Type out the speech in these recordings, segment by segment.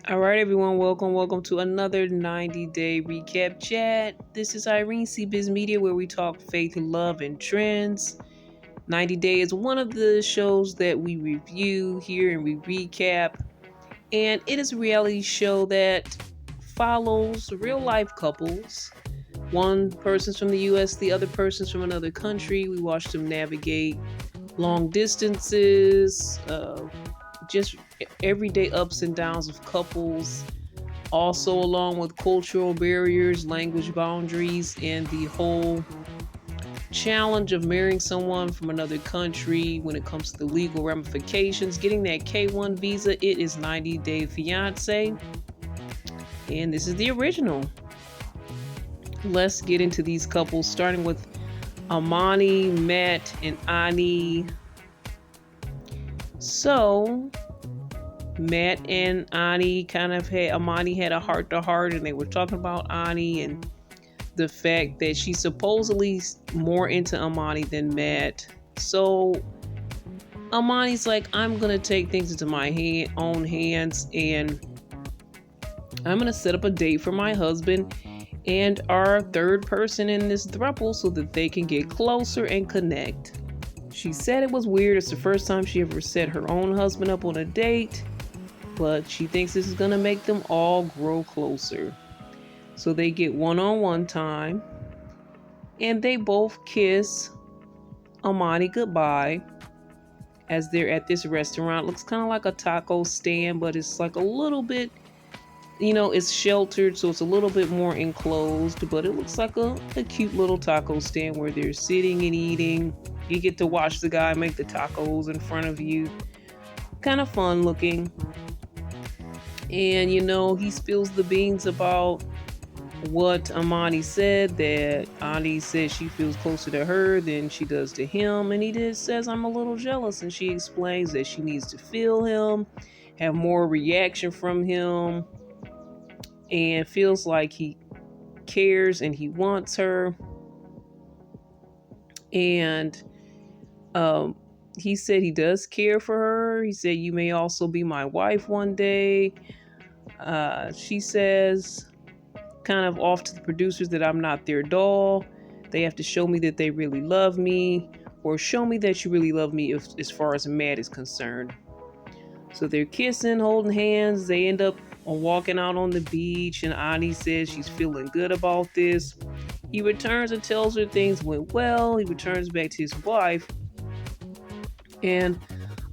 All right, everyone, welcome to another 90-day recap chat. This is Irene CBiz Media, where we talk faith, love, and trends. 90 Day is one of the shows that we review here and we recap, and it is a reality show that follows real life couples. One person's from the US, the other person's from another country. We watch them navigate long distances, just everyday ups and downs of couples, also along with cultural barriers, language boundaries, and the whole challenge of marrying someone from another country when it comes to the legal ramifications. Getting that K1 visa, it is 90 Day Fiance, and this is the original. Let's get into these couples, starting with Amani, Matt, and Ani. So, Matt and Ani Amani had a heart to heart, and they were talking about Ani and the fact that she's supposedly more into Amani than Matt. So Amani's like, I'm gonna take things into my own hands, and I'm gonna set up a date for my husband and our third person in this throuple so that they can get closer and connect. She said it was weird. It's the first time she ever set her own husband up on a date, but she thinks this is going to make them all grow closer. So they get one-on-one time, and they both kiss Amani goodbye as they're at this restaurant. Looks kind of like a taco stand, but it's like a little bit, it's sheltered, so it's a little bit more enclosed, but it looks like a cute little taco stand where they're sitting and eating. You get to watch the guy make the tacos in front of you. Kind of fun looking. And, he spills the beans about what Amani said, that Ani said she feels closer to her than she does to him. And he just says, I'm a little jealous. And she explains that she needs to feel him, have more reaction from him, and feels like he cares and he wants her. And he said he does care for her. He said, you may also be my wife one day. She says, kind of off to the producers, that I'm not their doll. They have to show me that they really love me, or show me that you really love me as far as Matt is concerned. So they're kissing, holding hands. They end up walking out on the beach, and Ani says she's feeling good about this. He returns and tells her things went well. He returns back to his wife, and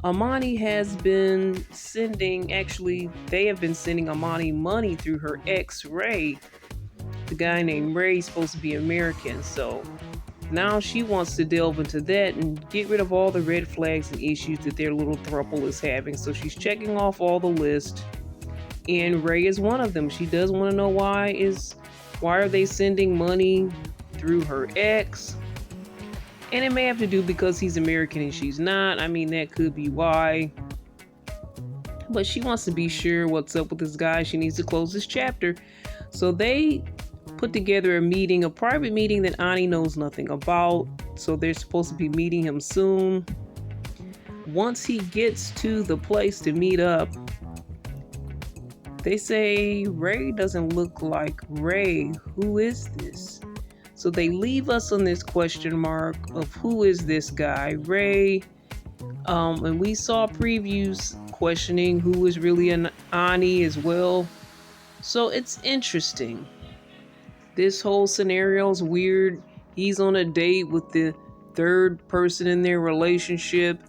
Amani has been they have been sending Amani money through her ex, Ray. The guy named Ray is supposed to be American, so now she wants to delve into that and get rid of all the red flags and issues that their little throuple is having. So she's checking off all the list, and Ray is one of them. She does want to know why are they sending money through her ex? And it may have to do because he's American and she's not. I mean, that could be why. But she wants to be sure what's up with this guy. She needs to close this chapter. So they put together a private meeting that Ani knows nothing about. So they're supposed to be meeting him soon. Once he gets to the place to meet up, they say Ray doesn't look like Ray. Who is this? So they leave us on this question mark of who is this guy, Ray. And we saw previews questioning who is really an Ani as well. So it's interesting. This whole scenario is weird. He's on a date with the third person in their relationship,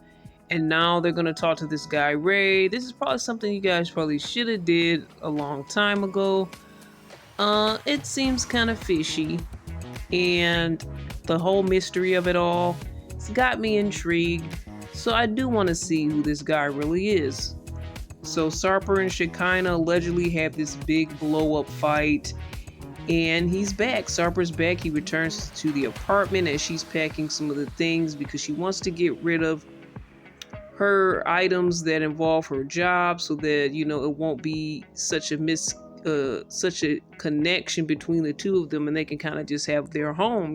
and now they're going to talk to this guy, Ray. This is probably something you guys probably should have did a long time ago. It seems kind of fishy. And the whole mystery of it all, it's got me intrigued. So I do want to see who this guy really is. So Sarper and Shekinah allegedly have this big blow-up fight, and he's back. Sarper's back. He returns to the apartment as she's packing some of the things because she wants to get rid of her items that involve her job so that, it won't be such a connection between the two of them, and they can kind of just have their home.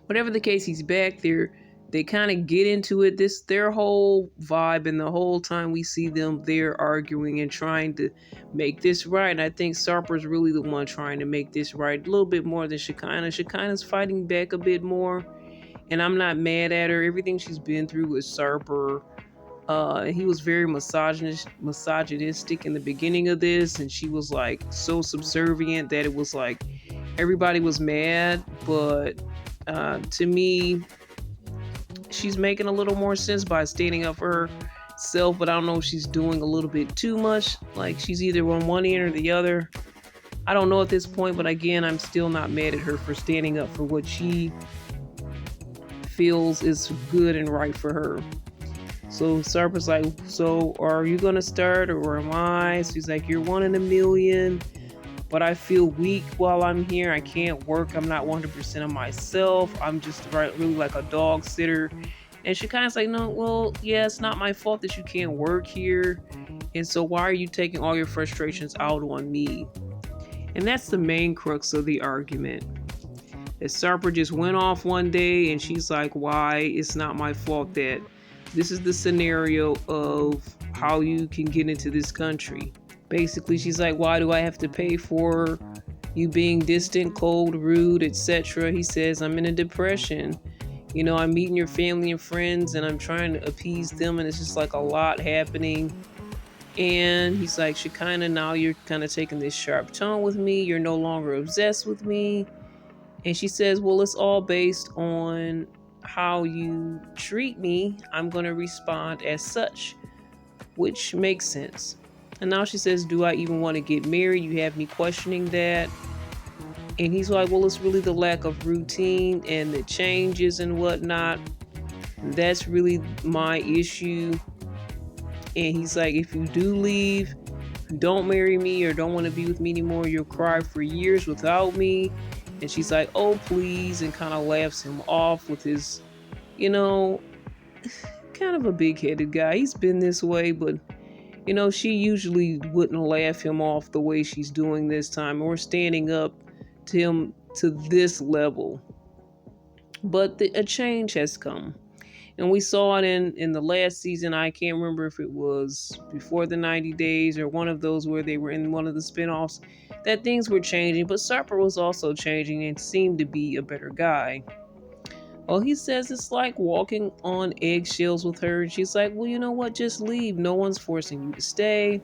Whatever the case, he's back. They're They kind of get into it. This their whole vibe, and the whole time we see them, they're arguing and trying to make this right. And I think Sarper's really the one trying to make this right a little bit more than Shekinah. Shekinah's fighting back a bit more, and I'm not mad at her. Everything she's been through with Sarper. He was very misogynistic in the beginning of this, and she was like so subservient that it was like everybody was mad. But to me, she's making a little more sense by standing up for herself, but I don't know if she's doing a little bit too much. Like she's either on one end or the other. I don't know at this point, but again, I'm still not mad at her for standing up for what she feels is good and right for her. So Sarper's like, so are you gonna start or am I? So he's like, you're one in a million, but I feel weak while I'm here. I can't work. I'm not 100% of myself. I'm just really like a dog sitter. And she kind of like, no, well, yeah, it's not my fault that you can't work here. And so why are you taking all your frustrations out on me? And that's the main crux of the argument. That Sarper just went off one day and she's like, why? It's not my fault that this is the scenario of how you can get into this country. Basically, she's like, why do I have to pay for you being distant, cold, rude, etc.? He says, I'm in a depression. You know, I'm meeting your family and friends and I'm trying to appease them, and it's just like a lot happening. And he's like, Shekinah, now you're kind of taking this sharp tone with me. You're no longer obsessed with me. And she says, well, it's all based on how you treat me. I'm going to respond as such, which makes sense. And now she says, do I even want to get married? You have me questioning that. And he's like, well, it's really the lack of routine and the changes and whatnot. That's really my issue. And he's like, if you do leave, don't marry me or don't want to be with me anymore, you'll cry for years without me. And she's like, oh, please, and kind of laughs him off with his, you know, kind of a big-headed guy. He's been this way, but, you know, she usually wouldn't laugh him off the way she's doing this time or standing up to him to this level. But a change has come. And we saw it in the last season. I can't remember if it was before the 90 days or one of those where they were in one of the spinoffs, that things were changing. But Sarper was also changing and seemed to be a better guy. Well, he says it's like walking on eggshells with her. And she's like, well, you know what? Just leave. No one's forcing you to stay.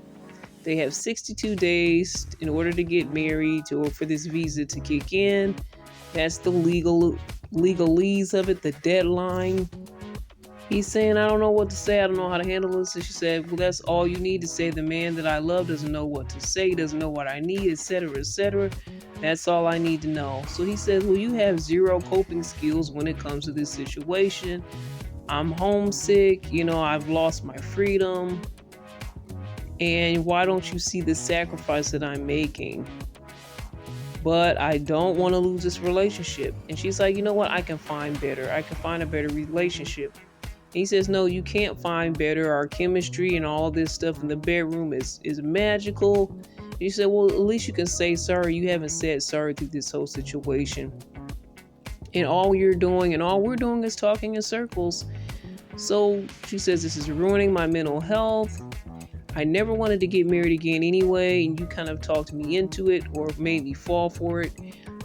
They have 62 days in order to get married or for this visa to kick in. That's the legalese of it, the deadline. He's saying, I don't know what to say. I don't know how to handle this. And she said, well, that's all you need to say. The man that I love doesn't know what to say, doesn't know what I need, etc., etc. That's all I need to know. So he says, well, you have zero coping skills when it comes to this situation. I'm homesick. You know, I've lost my freedom. And why don't you see the sacrifice that I'm making? But I don't want to lose this relationship. And she's like, you know what? I can find better. I can find a better relationship. He says, no, you can't find better. Our chemistry and all this stuff in the bedroom is magical. And he said, well, at least you can say sorry. You haven't said sorry through this whole situation. And all you're doing and all we're doing is talking in circles. So she says, this is ruining my mental health. I never wanted to get married again anyway. And you kind of talked me into it or made me fall for it.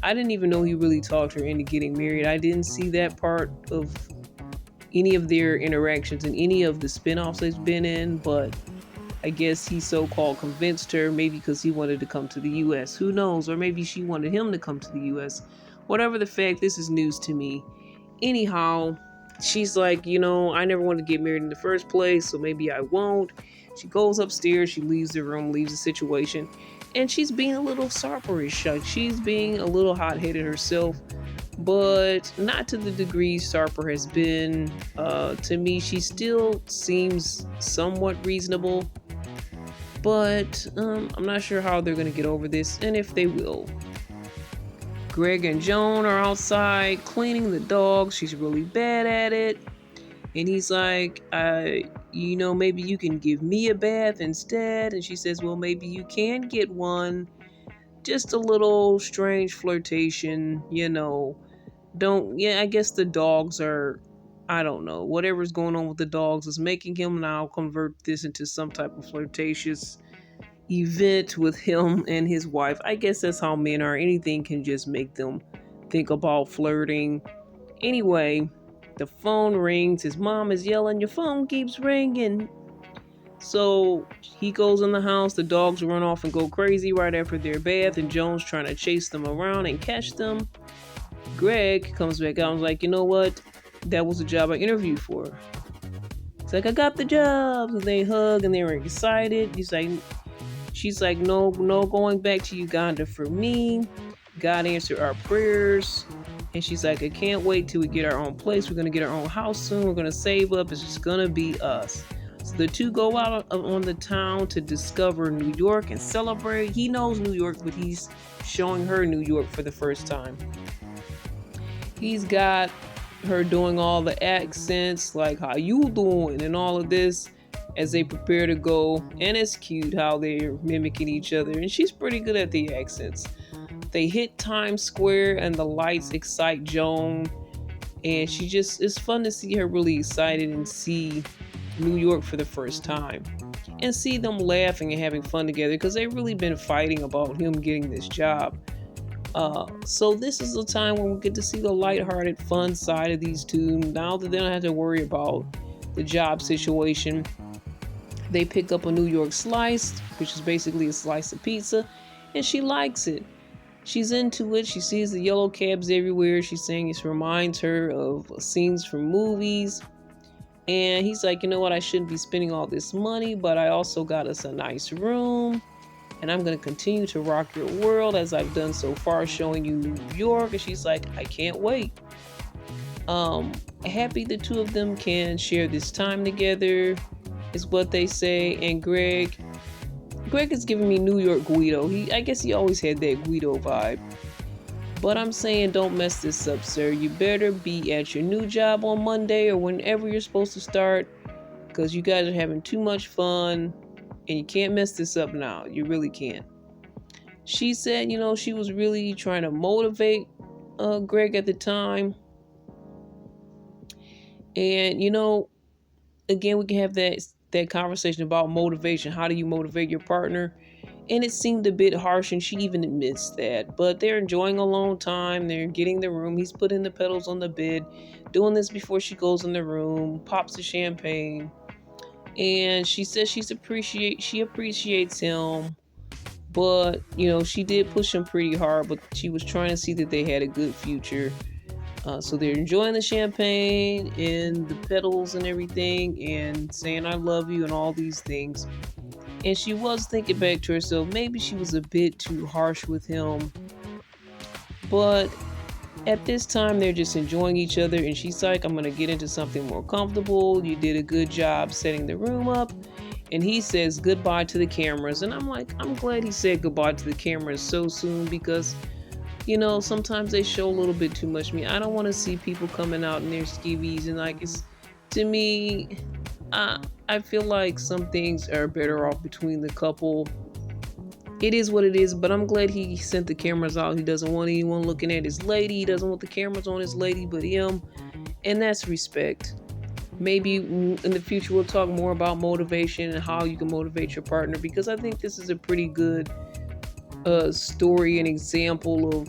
I didn't even know he really talked her into getting married. I didn't see that part of any of their interactions in any of the spinoffs they've been in, but I guess he so-called convinced her, maybe because he wanted to come to the U.S. Who knows? Or maybe she wanted him to come to the U.S. Whatever the fact, this is news to me. Anyhow, she's like, you know, I never wanted to get married in the first place, so maybe I won't. She goes upstairs, she leaves the room, leaves the situation, and she's being a little Sarperish. Like, she's being a little hot-headed herself, but not to the degree Sarper has been. To me, she still seems somewhat reasonable, but I'm not sure how they're going to get over this, and if they will. Greg and Joan are outside cleaning the dog. She's really bad at it. And he's like, you know, maybe you can give me a bath instead. And she says, well, maybe you can get one. Just a little strange flirtation, you know. I guess the dogs are I don't know. Whatever's going on with the dogs is making him now convert this into some type of flirtatious event with him and his wife. I guess that's how men are. Anything can just make them think about flirting. Anyway, the phone rings. His mom is yelling, "Your phone keeps ringing." So he goes in the house. The dogs run off and go crazy right after their bath, and Jones trying to chase them around and catch them. Greg comes back out and is like, "You know what? That was the job I interviewed for." It's like, "I got the job." And they hug and they were excited. She's like, "No, no going back to Uganda for me. God answered our prayers." And she's like, "I can't wait till we get our own place. We're going to get our own house soon. We're going to save up. It's just going to be us." So the two go out on the town to discover New York and celebrate. He knows New York, but he's showing her New York for the first time. He's got her doing all the accents, like "how you doing" and all of this as they prepare to go. And it's cute how they're mimicking each other, and she's pretty good at the accents. They hit Times Square and the lights excite Joan, and it's fun to see her really excited and see New York for the first time and see them laughing and having fun together because they've really been fighting about him getting this job. So this is a time when we get to see the lighthearted, fun side of these two. Now that they don't have to worry about the job situation, they pick up a New York slice, which is basically a slice of pizza, and she likes it. She's into it. She sees the yellow cabs everywhere. She's saying it reminds her of scenes from movies. And he's like, "You know what? I shouldn't be spending all this money, but I also got us a nice room. And I'm going to continue to rock your world as I've done so far, showing you New York." And she's like, "I can't wait." Happy the two of them can share this time together is what they say. And Greg is giving me New York Guido. I guess he always had that Guido vibe. But I'm saying, don't mess this up, sir. You better be at your new job on Monday or whenever you're supposed to start, because you guys are having too much fun and you can't mess this up now. You really can't. She said, she was really trying to motivate Greg at the time. And, again, we can have that conversation about motivation. How do you motivate your partner? And it seemed a bit harsh, and she even admits that. But they're enjoying alone time. They're getting the room. He's putting the pedals on the bed, doing this before she goes in the room, pops the champagne. And she says she appreciates him. But, she did push him pretty hard, but she was trying to see that they had a good future. So they're enjoying the champagne and the pedals and everything and saying "I love you" and all these things. And she was thinking back to herself, maybe she was a bit too harsh with him. But at this time, they're just enjoying each other. And she's like, "I'm going to get into something more comfortable. You did a good job setting the room up." And he says goodbye to the cameras. And I'm like, I'm glad he said goodbye to the cameras so soon because, sometimes they show a little bit too much. I don't want to see people coming out in their skivvies. And to me, I feel like some things are better off between the couple. It is what it is, but I'm glad he sent the cameras out. He doesn't want anyone looking at his lady. He doesn't want the cameras on his lady but him. And that's respect. Maybe in the future we'll talk more about motivation and how you can motivate your partner, because I think this is a pretty good story and example of,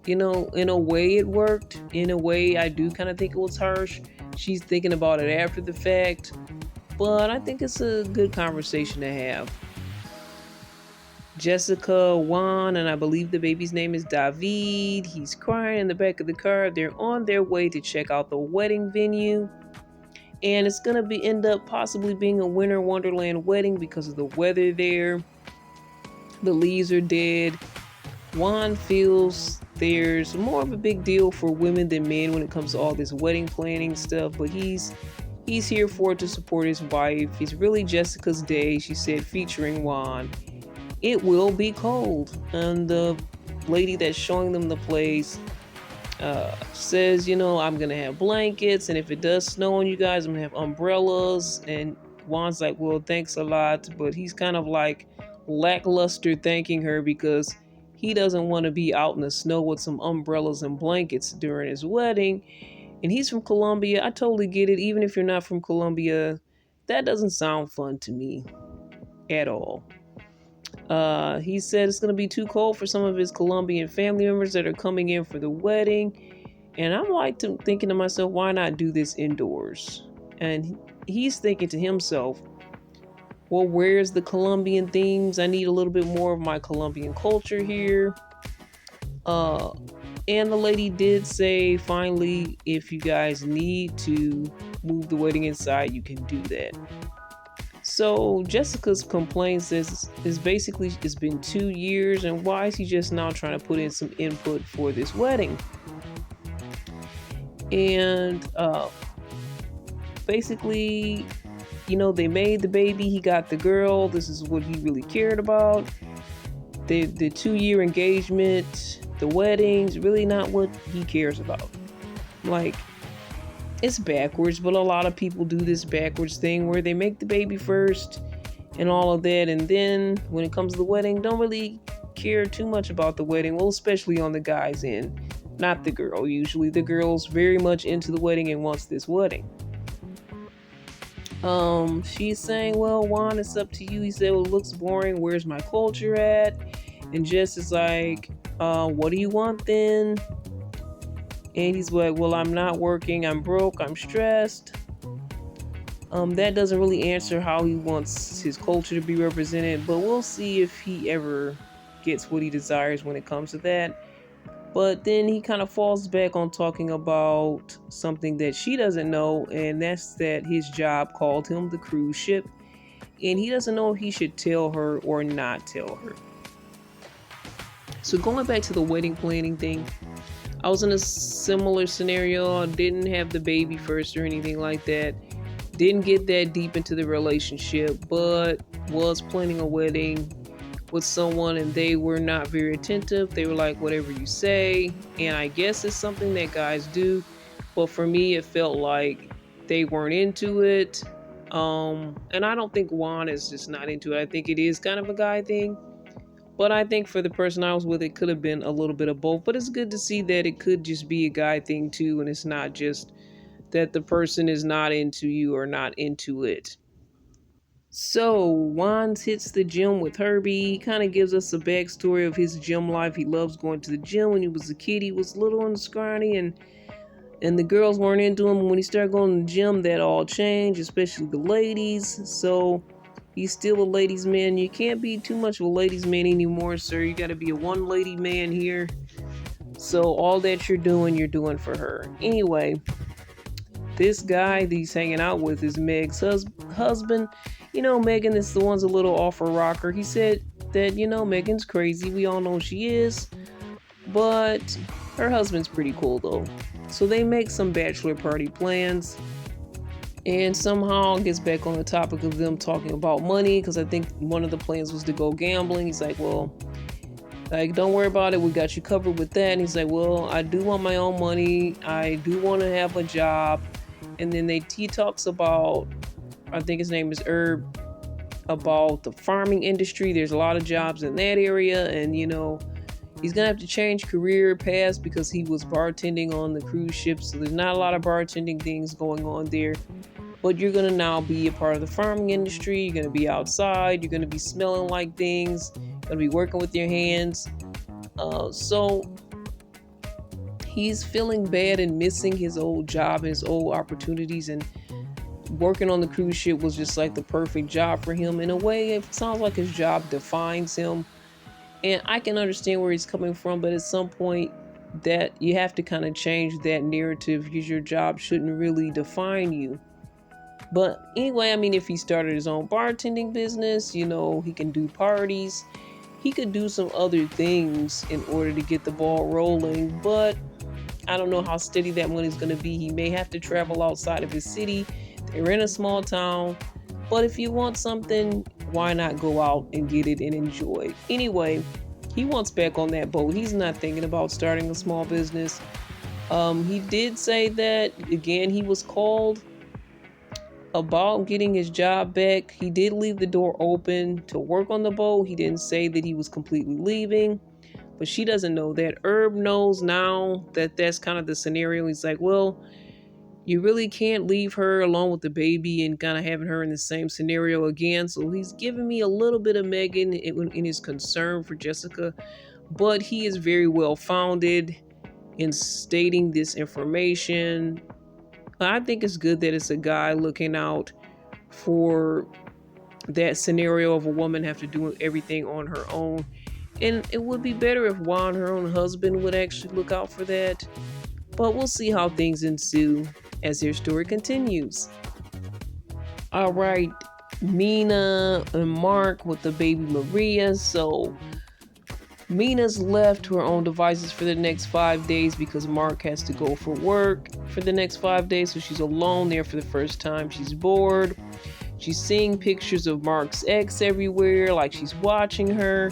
in a way it worked. In a way, I do kind of think it was harsh. She's thinking about it after the fact. But I think it's a good conversation to have. Jessica, Juan, and I believe the baby's name is David. He's crying in the back of the car. They're on their way to check out the wedding venue. And it's going to end up possibly being a winter wonderland wedding because of the weather there. The leaves are dead. Juan feels there's more of a big deal for women than men when it comes to all this wedding planning stuff, but he's here for it to support his wife. It's really Jessica's day, she said, featuring Juan. It will be cold. And the lady that's showing them the place says, I'm going to have blankets, and if it does snow on you guys, I'm going to have umbrellas. And Juan's like, "Well, thanks a lot," but he's kind of like lackluster thanking her because he doesn't want to be out in the snow with some umbrellas and blankets during his wedding. And he's from Colombia. I totally get it. Even if you're not from Colombia, that doesn't sound fun to me at all. He said it's going to be too cold for some of his Colombian family members that are coming in for the wedding. And I'm like thinking to myself, why not do this indoors? And he's thinking to himself, well, where's the Colombian themes? I need a little bit more of my Colombian culture here. Uh, and the lady did say, finally, if you guys need to move the wedding inside, you can do that. So Jessica's complaints is basically it's been 2 years, and why is he just now trying to put in some input for this wedding? And basically, they made the baby. He got the girl. This is what he really cared about. The 2 year engagement, the weddings, really not what he cares about. Like, it's backwards, but a lot of people do this backwards thing where they make the baby first and all of that, and then when it comes to the wedding, don't really care too much about the wedding. Well, especially on the guy's end, not the girl. Usually the girl's very much into the wedding and wants this wedding. She's saying, well, Juan, it's up to you. He said, well, it looks boring. Where's my culture at? And Jess is like, what do you want then? And he's like, well, I'm not working. I'm broke. I'm stressed. That doesn't really answer how he wants his culture to be represented, but we'll see if he ever gets what he desires when it comes to that. But then he kind of falls back on talking about something that she doesn't know, and that's that his job called him the cruise ship, and he doesn't know if he should tell her or not tell her. So going back to the wedding planning thing, I was in a similar scenario. I didn't have the baby first or anything like that. Didn't get that deep into the relationship, but was planning a wedding with someone and they were not very attentive. They were like, whatever you say. And I guess it's something that guys do. But for me, it felt like they weren't into it. And I don't think Juan is just not into it. I think it is kind of a guy thing. But I think for the person I was with, it could have been a little bit of both. But it's good to see that it could just be a guy thing too. And it's not just that the person is not into you or not into it. So Juan hits the gym with Herbie. He kind of gives us a backstory of his gym life. He loves going to the gym. When he was a kid, he was little and scrawny, and the girls weren't into him. When he started going to the gym, that all changed, especially the ladies. So he's still a ladies' man. You can't be too much of a ladies' man anymore, sir. You got to be a one lady man here. So all that you're doing for her. Anyway, this guy that he's hanging out with is Meg's husband. Megan is the one's a little off her rocker. He said that, Megan's crazy. We all know she is. But her husband's pretty cool, though. So they make some bachelor party plans. And somehow gets back on the topic of them talking about money. Because I think one of the plans was to go gambling. He's like, well, don't worry about it. We got you covered with that. And he's like, well, I do want my own money. I do want to have a job. And then he talks about, I think his name is Herb, about the farming industry. There's a lot of jobs in that area, and he's gonna have to change career paths because he was bartending on the cruise ship, so there's not a lot of bartending things going on there. But you're gonna now be a part of the farming industry. You're gonna be outside. You're gonna be smelling like things. You're gonna be working with your hands. So he's feeling bad and missing his old job and his old opportunities, and working on the cruise ship was just like the perfect job for him. In a way, it sounds like his job defines him. And I can understand where he's coming from, but at some point that you have to kind of change that narrative because your job shouldn't really define you. But anyway, if he started his own bartending business, he can do parties. He could do some other things in order to get the ball rolling, but I don't know how steady that money's going to be. He may have to travel outside of his city. They're in a small town, but if you want something, why not go out and get it and enjoy? Anyway, he wants back on that boat. He's not thinking about starting a small business. He did say that, again, he was called about getting his job back. He did leave the door open to work on the boat. He didn't say that he was completely leaving, but she doesn't know that. Herb knows now that that's kind of the scenario. He's like, well, You really can't leave her alone with the baby and kind of having her in the same scenario again. So he's giving me a little bit of Megan in his concern for Jessica, but he is very well founded in stating this information. I think it's good that it's a guy looking out for that scenario of a woman have to do everything on her own. And it would be better if Juan, her own husband, would actually look out for that. But we'll see how things ensue as their story continues. All right, Mina and Mark with the baby Maria. So Mina's left to her own devices for the next 5 days because Mark has to go for work for the next 5 days. So she's alone there for the first time. She's bored. She's seeing pictures of Mark's ex everywhere, like she's watching her.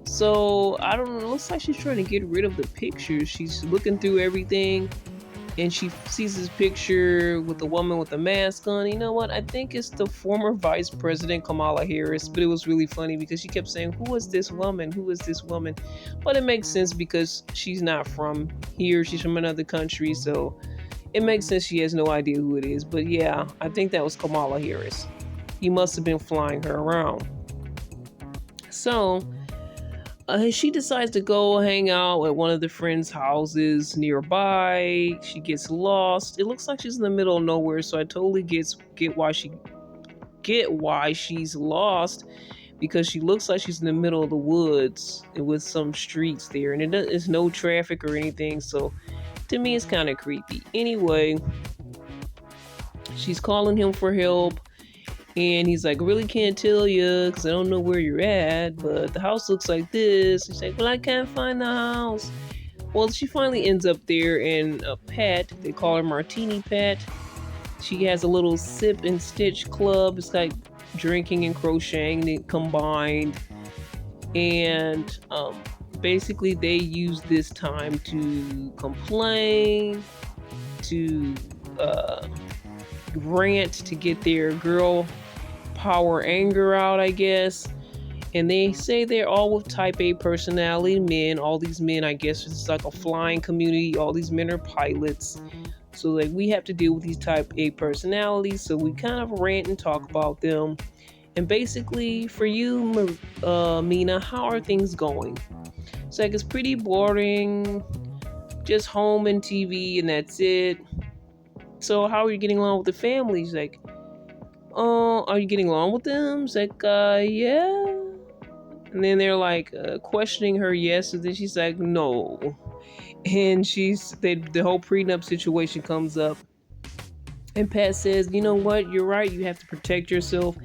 So I don't know. It looks like she's trying to get rid of the pictures. She's looking through everything and she sees this picture with the woman with the mask on. You know what? I think it's the former Vice President Kamala Harris, but it was really funny because she kept saying, "Who is this woman? Who is this woman?" But it makes sense because she's not from here. She's from another country, so it makes sense she has no idea who it is. But yeah, I think that was Kamala Harris. He must have been flying her around. So she decides to go hang out at one of the friends' houses nearby. She gets lost. It looks like she's in the middle of nowhere, so I totally get why she's lost, because she looks like she's in the middle of the woods with some streets there, and there's no traffic or anything. So to me, it's kind of creepy. Anyway, she's calling him for help. And he's like, really can't tell you because I don't know where you're at, but the house looks like this. She's like, well, I can't find the house. Well, she finally ends up there, and a pet, they call her Martini Pet. She has a little sip and stitch club. It's like drinking and crocheting combined. And basically, they use this time to complain, to rant, to get their girl power anger out, I guess. And they say they're all with type A personality men. All these men, I guess it's like a flying community. All these men are pilots. So like we have to deal with these type A personalities. So we kind of rant and talk about them. And basically for you, Mina, how are things going? It's like it's pretty boring. Just home and TV and that's it. So how are you getting along with the family? He's like, are you getting along with them? It's like, yeah. And then they're like questioning her, yes. And then she's like, no. And the whole prenup situation comes up. And Pat says, you know what? You're right. You have to protect yourself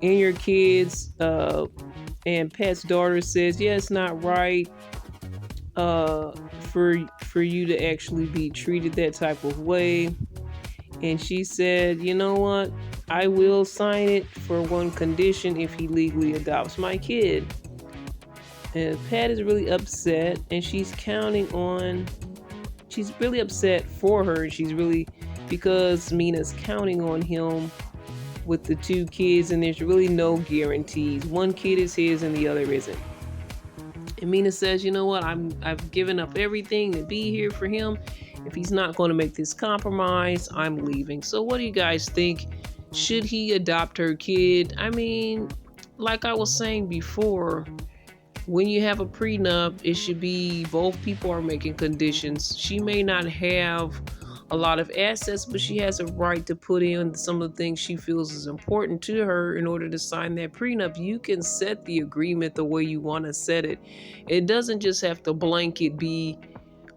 and your kids. And Pat's daughter says, yeah, it's not right for you to actually be treated that type of way. And she said, you know what? I will sign it for one condition: if he legally adopts my kid. And Pat is really upset, and she's really upset for her. Because Mina's counting on him with the two kids, and there's really no guarantees. One kid is his and the other isn't. And Mina says, you know what? I've given up everything to be here for him. If he's not going to make this compromise, I'm leaving. So what do you guys think? Should he adopt her kid? I mean, like I was saying before, when you have a prenup, it should be both people are making conditions. She may not have a lot of assets, but she has a right to put in some of the things she feels is important to her in order to sign that prenup. You can set the agreement the way you want to set it. It doesn't just have to blanket be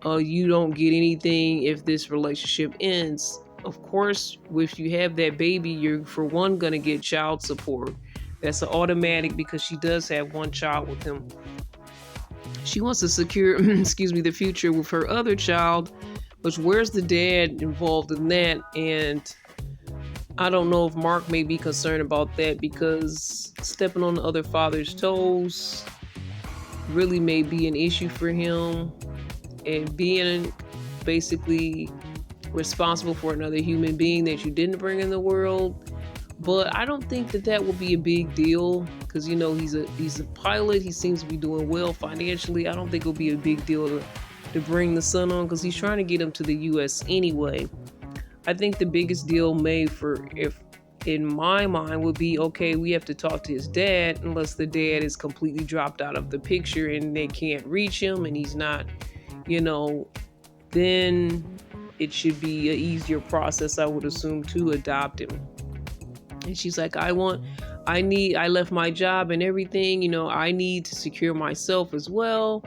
you don't get anything if this relationship ends. Of course, if you have that baby, you're for one going to get child support. That's an automatic because she does have one child with him. She wants to secure, the future with her other child, which where's the dad involved in that? And I don't know if Mark may be concerned about that because stepping on the other father's toes really may be an issue for him. And being basically responsible for another human being that you didn't bring in the world. But I don't think that will be a big deal because, you know, he's a pilot. He seems to be doing well financially. I don't think it'll be a big deal to bring the son on because he's trying to get him to the U.S. anyway. I think the biggest deal made for, if in my mind, would be, okay, we have to talk to his dad, unless the dad is completely dropped out of the picture and they can't reach him and he's not, you know, then it should be an easier process, I would assume, to adopt him. And she's like, I left my job and everything, I need to secure myself as well.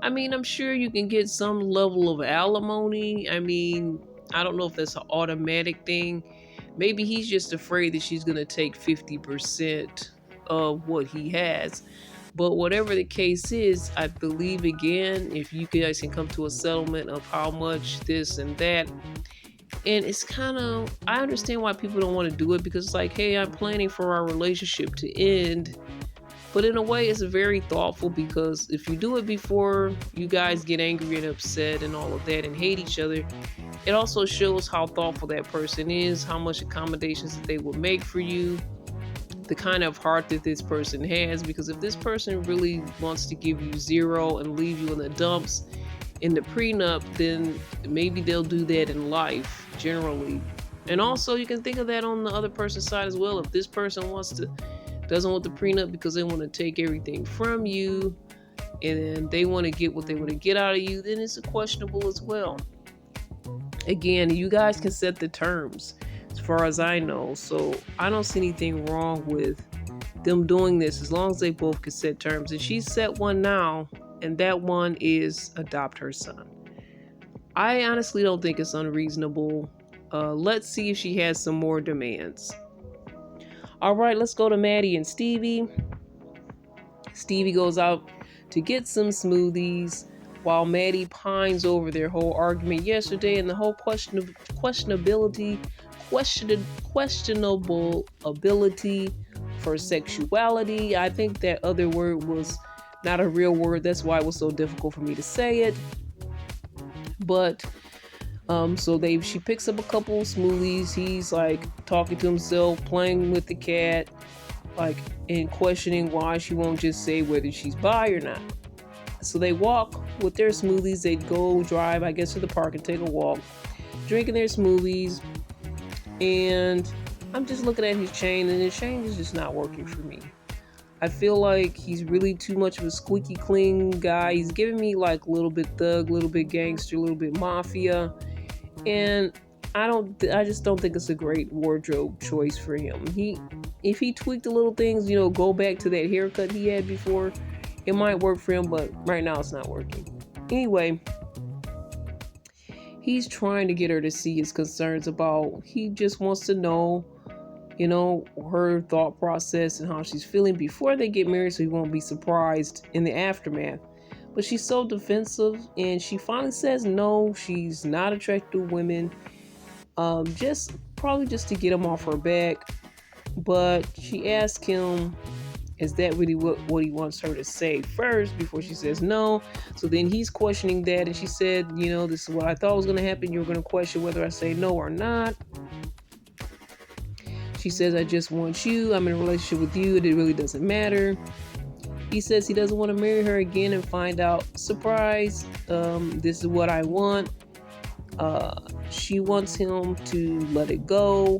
I mean, I'm sure you can get some level of alimony. I mean, I don't know if that's an automatic thing. Maybe he's just afraid that she's going to take 50% of what he has. But whatever the case is, I believe, again, if you guys can come to a settlement of how much this and that. And it's kind of, I understand why people don't want to do it, because it's like, hey, I'm planning for our relationship to end. But in a way, it's very thoughtful, because if you do it before you guys get angry and upset and all of that and hate each other, it also shows how thoughtful that person is, how much accommodations that they will make for you, the kind of heart that this person has. Because if this person really wants to give you zero and leave you in the dumps in the prenup, then maybe they'll do that in life generally. And also, you can think of that on the other person's side as well. If this person doesn't want the prenup because they want to take everything from you and they want to get what they want to get out of you, then it's questionable as well. Again, you guys can set the terms as far as I know. So I don't see anything wrong with them doing this, as long as they both can set terms. And she's set one now, and that one is adopt her son. I honestly don't think it's unreasonable. Let's see if she has some more demands. All right, let's go to Maddie and Stevie. Stevie goes out to get some smoothies while Maddie pines over their whole argument yesterday and the whole questionable ability for sexuality. I think that other word was not a real word. That's why it was so difficult for me to say it. But she picks up a couple of smoothies. He's like talking to himself, playing with the cat, like, and questioning why she won't just say whether she's bi or not. So they walk with their smoothies. They go drive, I guess, to the park and take a walk, drinking their smoothies. And I'm just looking at his chain, and his chain is just not working for me. I feel like he's really too much of a squeaky clean guy. He's giving me like a little bit thug, a little bit gangster, a little bit mafia. And I just don't think it's a great wardrobe choice for him. If he tweaked the little things, go back to that haircut he had before, it might work for him, but right now it's not working. Anyway, he's trying to get her to see his concerns about, he just wants to know, her thought process and how she's feeling before they get married, so he won't be surprised in the aftermath. But she's so defensive, and she finally says no, she's not attracted to women, probably just to get him off her back. But she asks him, is that really what he wants her to say first before she says no? So then he's questioning that, and she said, this is what I thought was going to happen. You're going to question whether I say no or not. She says, I just want you. I'm in a relationship with you. It really doesn't matter. He says he doesn't want to marry her again and find out, surprise, this is what I want. She wants him to let it go.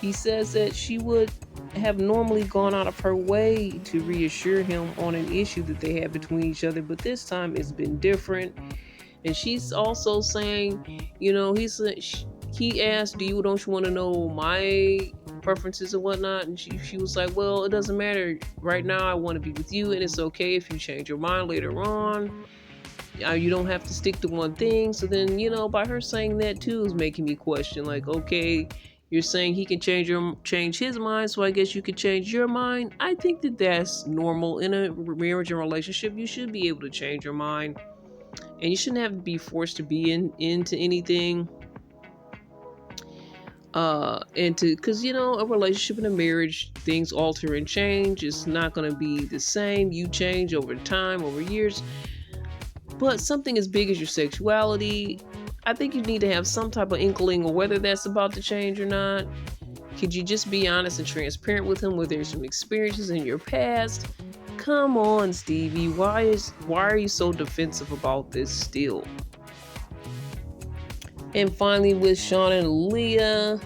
He says that she would have normally gone out of her way to reassure him on an issue that they had between each other, but this time it's been different. And she's also saying, he asked, don't you want to know my preferences and whatnot? And she was like, well, it doesn't matter. Right now I want to be with you, and it's okay if you change your mind later on. You don't have to stick to one thing. So then, by her saying that too is making me question, like, okay, you're saying he can change his mind, so I guess you could change your mind. I think that that's normal in a marriage and relationship. You should be able to change your mind, and you shouldn't have to be forced to be into anything. Because a relationship and a marriage, things alter and change. It's not going to be the same. You change over time, over years. But something as big as your sexuality, I think you need to have some type of inkling of whether that's about to change or not. Could you just be honest and transparent with him, where there's some experiences in your past? Come on, Stevie. Why are you so defensive about this still? And finally, with Sean and Aaliyah,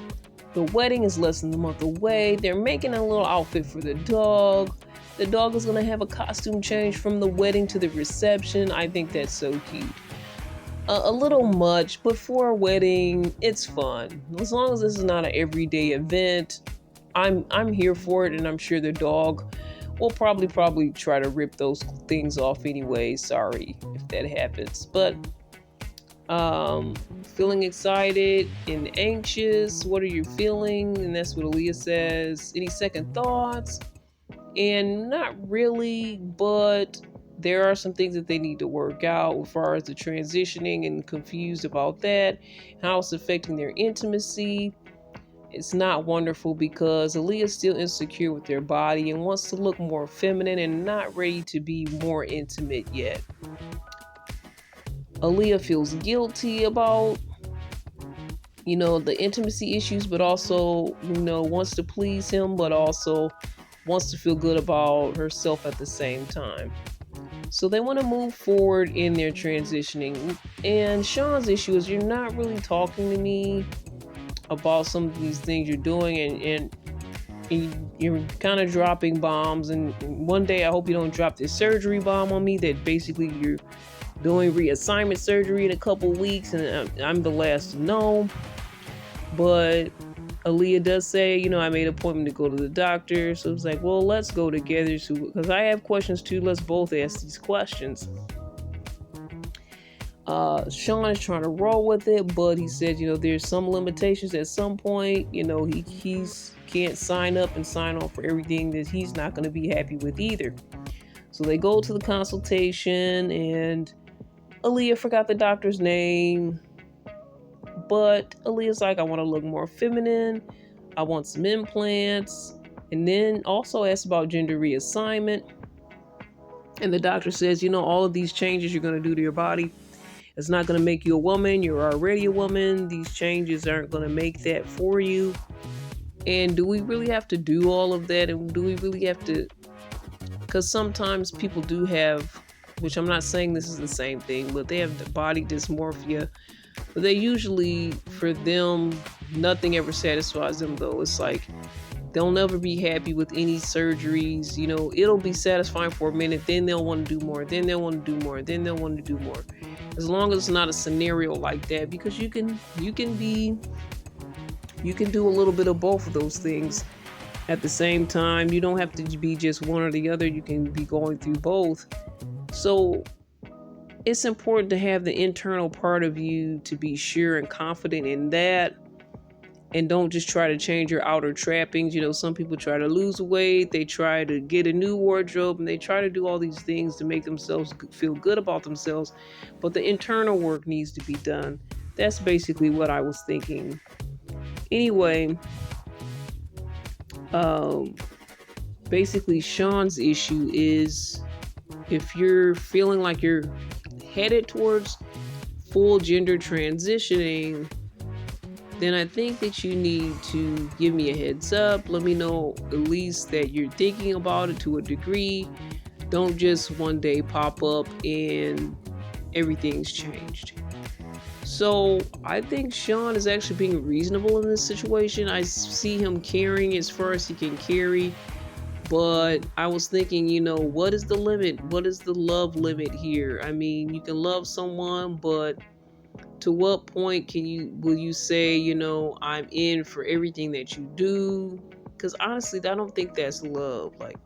the wedding is less than a month away. They're making a little outfit for the dog. The dog is going to have a costume change from the wedding to the reception. I think that's so cute. A little much, but for a wedding, it's fun. As long as this is not an everyday event, I'm here for it, and I'm sure the dog will probably try to rip those things off anyway. Sorry if that happens, but feeling excited and anxious. What are you feeling? And that's what Aaliyah says. Any second thoughts? And not really, but there are some things that they need to work out as far as the transitioning, and confused about that, how it's affecting their intimacy. It's not wonderful because Aaliyah's still insecure with their body and wants to look more feminine and not ready to be more intimate yet. Aaliyah feels guilty about, the intimacy issues, but also, wants to please him, but also wants to feel good about herself at the same time. So they want to move forward in their transitioning. And Sean's issue is, you're not really talking to me about some of these things you're doing, and you're kind of dropping bombs. And one day I hope you don't drop this surgery bomb on me that basically you're doing reassignment surgery in a couple weeks, and I'm the last to know. But Aaliyah does say, I made an appointment to go to the doctor. So it's like, well, let's go together, because I have questions too. Let's both ask these questions. Sean is trying to roll with it, but he said, there's some limitations at some point. He's can't sign up and sign on for everything that he's not going to be happy with either. So they go to the consultation, and Aaliyah forgot the doctor's name. But Aaliyah's like, I want to look more feminine. I want some implants. And then also asked about gender reassignment. And the doctor says, all of these changes you're going to do to your body, it's not going to make you a woman. You're already a woman. These changes aren't going to make that for you. And do we really have to do all of that? And do we really have to? Because sometimes people do have, which I'm not saying this is the same thing, but they have the body dysmorphia. But they usually, for them, nothing ever satisfies them, though. It's like they'll never be happy with any surgeries. It'll be satisfying for a minute, then they'll want to do more, then they'll want to do more, then they'll want to do more. As long as it's not a scenario like that, because you can do a little bit of both of those things at the same time. You don't have to be just one or the other. You can be going through both. So it's important to have the internal part of you to be sure and confident in that, and don't just try to change your outer trappings. Some people try to lose weight, they try to get a new wardrobe, and they try to do all these things to make themselves feel good about themselves, but the internal work needs to be done. That's basically what I was thinking. Anyway, basically Sean's issue is, if you're feeling like you're headed towards full gender transitioning, then I think that you need to give me a heads up. Let me know at least that you're thinking about it to a degree. Don't just one day pop up and everything's changed. So I think Sean is actually being reasonable in this situation. I see him caring as far as he can carry. But I was thinking, what is the limit? What is the love limit here? I mean, you can love someone, but to what point will you say, I'm in for everything that you do? Because honestly, I don't think that's love. Like,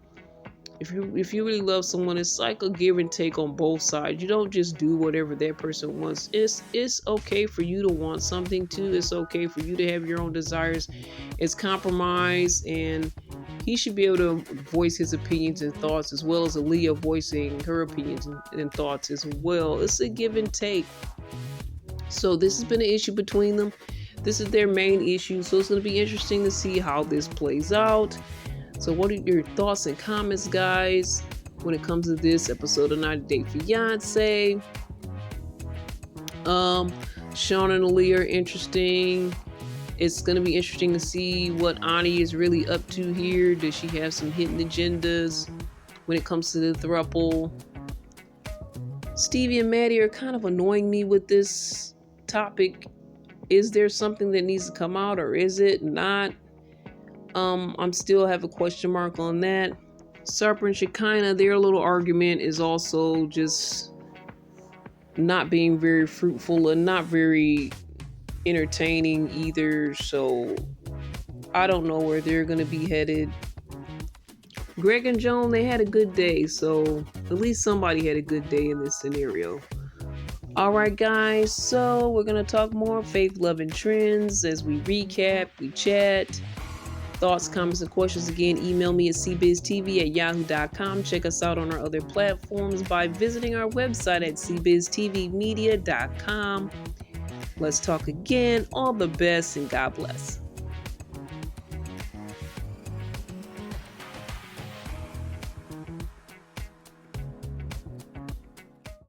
if you really love someone, it's like a give and take on both sides. You don't just do whatever that person wants. It's okay for you to want something too. It's okay for you to have your own desires. It's compromise, and he should be able to voice his opinions and thoughts, as well as Aaliyah voicing her opinions and thoughts as well. It's a give and take. So this has been an issue between them. This is their main issue. So it's going to be interesting to see how this plays out. So what are your thoughts and comments, guys, when it comes to this episode of 90 Day Fiance? Sean and Aaliyah are interesting. It's going to be interesting to see what Ani is really up to here. Does she have some hidden agendas when it comes to the throuple? Stevie and Maddie are kind of annoying me with this topic. Is there something that needs to come out, or is it not? I'm still have a question mark on that. Sarper and Shekinah, their little argument is also just not being very fruitful and not very entertaining either. So I don't know where they're going to be headed. Greg and Joan, they had a good day. So at least somebody had a good day in this scenario. All right, guys. So we're going to talk more faith, love, and trends as we recap, we chat. Thoughts, comments, and questions, again, email me at cbiztv@yahoo.com. Check us out on our other platforms by visiting our website at cbiztvmedia.com. Let's talk again. All the best and God bless.